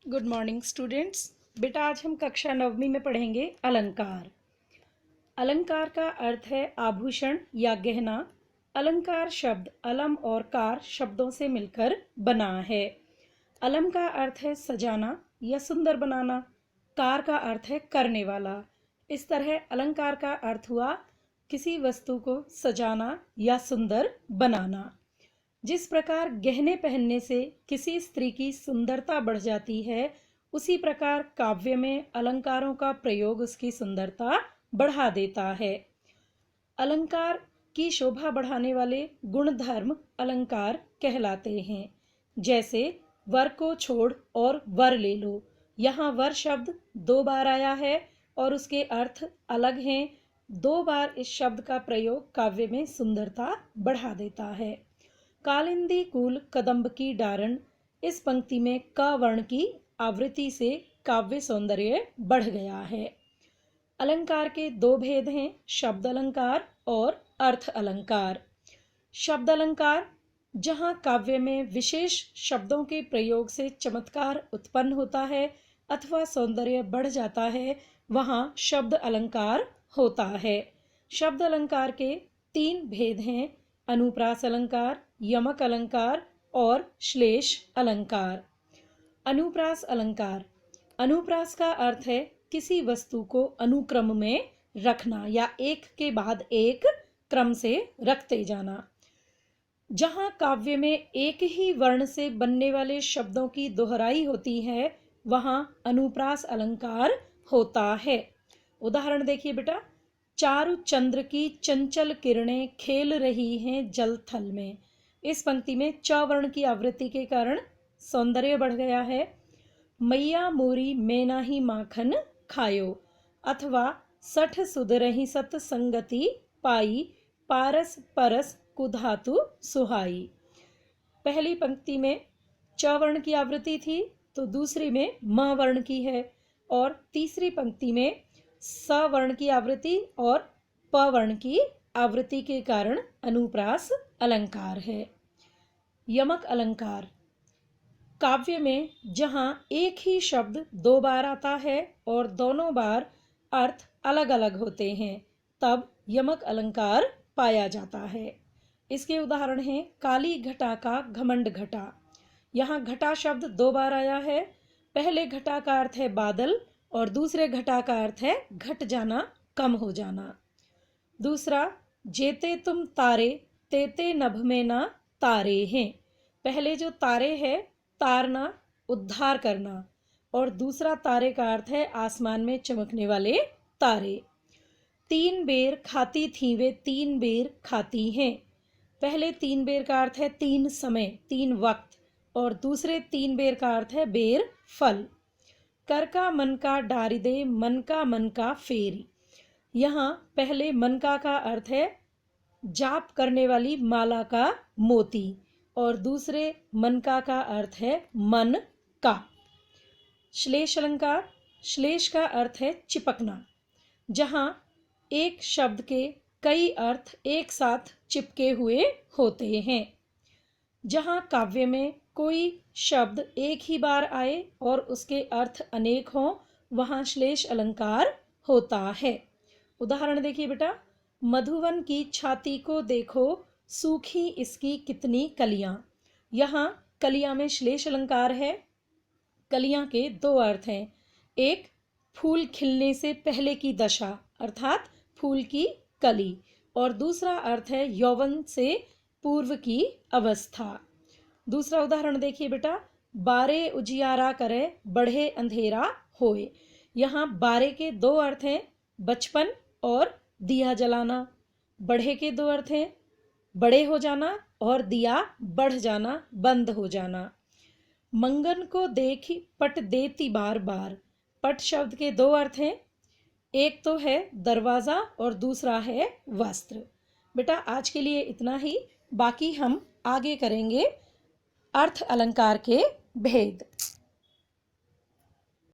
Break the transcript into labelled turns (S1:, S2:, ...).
S1: Good morning students. बेटा आज हम कक्षा नवमी में पढ़ेंगे अलंकार। अलंकार का अर्थ है आभूषण या गहना। अलंकार शब्द अलम और कार शब्दों से मिलकर बना है। अलम का अर्थ है सजाना या सुंदर बनाना। कार का अर्थ है करने वाला। इस तरह अलंकार का अर्थ हुआ किसी वस्तु को सजाना या सुंदर बनाना। जिस प्रकार गहने पहनने से किसी स्त्री की सुंदरता बढ़ जाती है, उसी प्रकार काव्य में अलंकारों का प्रयोग उसकी सुंदरता बढ़ा देता है। अलंकार की शोभा बढ़ाने वाले गुणधर्म अलंकार कहलाते हैं। जैसे वर को छोड़ और वर ले लो। यहाँ वर शब्द 2 बार आया है और उसके अर्थ अलग हैं। 2 बार इस शब्द का प्रयोग काव्य में सुंदरता बढ़ा देता है। कालिंदी कुल कदम्ब की डारण, इस पंक्ति में क वर्ण की आवृत्ति से काव्य सौंदर्य बढ़ गया है। अलंकार के 2 भेद हैं, शब्द अलंकार और अर्थ अलंकार। शब्द अलंकार जहाँ काव्य में विशेष शब्दों के प्रयोग से चमत्कार उत्पन्न होता है अथवा सौंदर्य बढ़ जाता है, वहाँ शब्द अलंकार होता है। शब्द अलंकार के 3 भेद हैं, अनुप्रास अलंकार, यमक अलंकार और श्लेष अलंकार। अनुप्रास अलंकार। अनुप्रास का अर्थ है किसी वस्तु को अनुक्रम में रखना या एक के बाद एक क्रम से रखते जाना। जहाँ काव्य में एक ही वर्ण से बनने वाले शब्दों की दोहराई होती है, वहाँ अनुप्रास अलंकार होता है। उदाहरण देखिए बेटा, चारु चंद्र की चंचल किरणें खेल रही हैं जल थल में। इस पंक्ति में च वर्ण की आवृत्ति के कारण सौंदर्य बढ़ गया है। मैया मोरी मैना ही माखन खायो, अथवा सठ सुधरहि सत संगति पाई, पारस परस कुधातु सुहाई। पहली पंक्ति में च वर्ण की आवृत्ति थी तो दूसरी में म वर्ण की है, और तीसरी पंक्ति में स वर्ण की आवृत्ति और प वर्ण की आवृत्ति के कारण अनुप्रास अलंकार है। यमक अलंकार। काव्य में जहाँ एक ही शब्द 2 बार आता है और दोनों बार अर्थ अलग अलग होते हैं, तब यमक अलंकार पाया जाता है। इसके उदाहरण हैं काली घटा का घमंड घटा। यहाँ घटा शब्द 2 बार आया है। पहले घटा का अर्थ है बादल और दूसरे घटा का अर्थ है घट जाना, कम हो जाना। दूसरा, जेते तुम तारे तेते नभ में ना तारे हैं। पहले जो तारे है तारना, उद्धार करना, और दूसरा तारे का अर्थ है आसमान में चमकने वाले तारे। 3 बेर खाती थी वे 3 बेर खाती हैं। पहले 3 बेर का अर्थ है 3 समय, 3 वक्त, और दूसरे 3 बेर का अर्थ है बेर फल। कर का मन का डारी दे मन का फेरी। यहाँ पहले मन का अर्थ है जाप करने वाली माला का मोती, और दूसरे मन का अर्थ है मन का। श्लेष अलंकार। श्लेष का अर्थ है चिपकना। जहाँ एक शब्द के कई अर्थ एक साथ चिपके हुए होते हैं। जहाँ काव्य में कोई शब्द एक ही बार आए और उसके अर्थ अनेक हों, वहाँ श्लेष अलंकार होता है। उदाहरण देखिए बेटा, मधुवन की छाती को देखो सूखी इसकी कितनी कलियां। यहाँ कलियां में श्लेष अलंकार है। कलियां के 2 अर्थ हैं, एक फूल खिलने से पहले की दशा अर्थात फूल की कली, और दूसरा अर्थ है यौवन से पूर्व की अवस्था। दूसरा उदाहरण देखिए बेटा, बारे उजियारा करे बढ़े अंधेरा होए। यहाँ बारे के 2 अर्थ हैं, बचपन और दिया जलाना। बढ़े के 2 अर्थ हैं, बड़े हो जाना और दिया बढ़ जाना, बंद हो जाना। मंगन को देखी पट देती बार बार। पट शब्द के 2 अर्थ हैं, एक तो है दरवाजा और दूसरा है वस्त्र। बेटा आज के लिए इतना ही, बाकी हम आगे करेंगे अर्थ अलंकार के भेद।